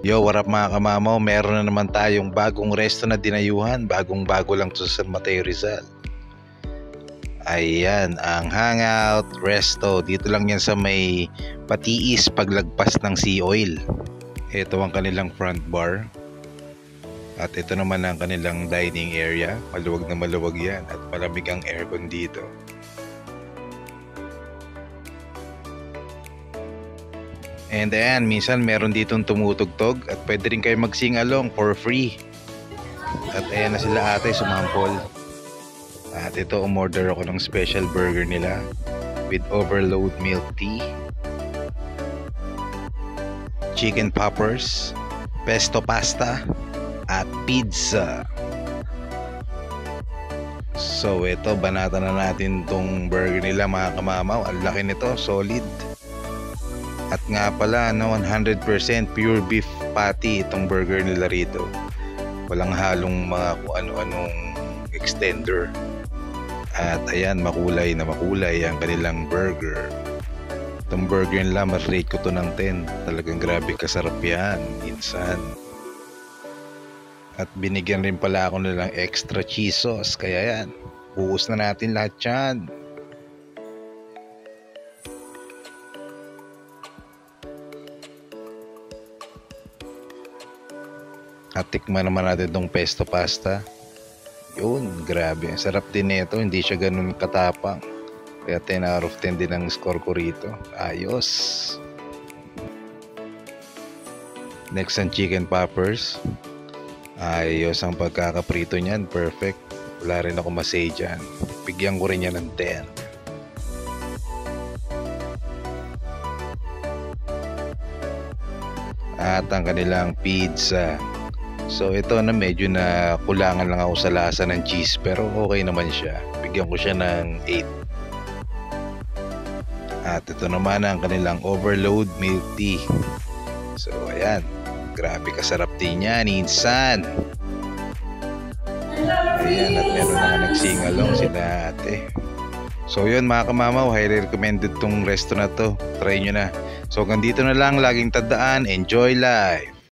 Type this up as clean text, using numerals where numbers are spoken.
Yo, what up mga kamamaw? Meron na naman tayong bagong resto na dinayuhan. Bagong-bago lang to sa San Mateo, Rizal. Ayan, ang Hangout Resto. Dito lang yan sa may Patiis paglagpas ng Sea Oil. Ito ang kanilang front bar. At ito naman ang kanilang dining area. Maluwag na maluwag yan at malamig ang aircon dito. And ayan, minsan meron ditong tumutugtog at pwede rin kayo mag-sing along for free. At ayan na sila ate, sumampol. At ito, umorder ako ng special burger nila with overload milk tea, chicken poppers, pesto pasta, at pizza. So ito, banata na natin tong burger nila mga kamamaw. Ang laki nito, solid. At nga pala, 100% pure beef patty itong burger nila rito. Walang halong mga kung ano-anong extender. At ayan, makulay na makulay ang kanilang burger. Itong burger nila, ma-rate ko to ng 10. Talagang grabe kasarap yan, minsan. At binigyan rin pala ako nilang extra cheese sauce. Kaya yan, buhos na natin lahat yan. At tikman naman natin itong pesto pasta. Yun, grabe. Sarap din nito. Hindi siya ganun katapang. Kaya 10 out of 10 din ang score ko rito. Ayos. Next ang chicken poppers. Ayos ang pagkakaprito niyan. Perfect. Wala rin ako masay dyan. Bigyan ko rin yan ng 10. At ang kanilang pizza. So ito na medyo na kulangan lang ako sa lasa ng cheese, pero okay naman siya. Bigyan ko siya ng 8. At ito naman ang kanilang overload milk tea. So ayan, grabe kasarap din yan, insan. Ayan, at meron na nagsing along si ate. So yun mga kamamaw, highly recommended tong resto na to. Try nyo na. So hanggang dito na lang, laging tandaan, enjoy life.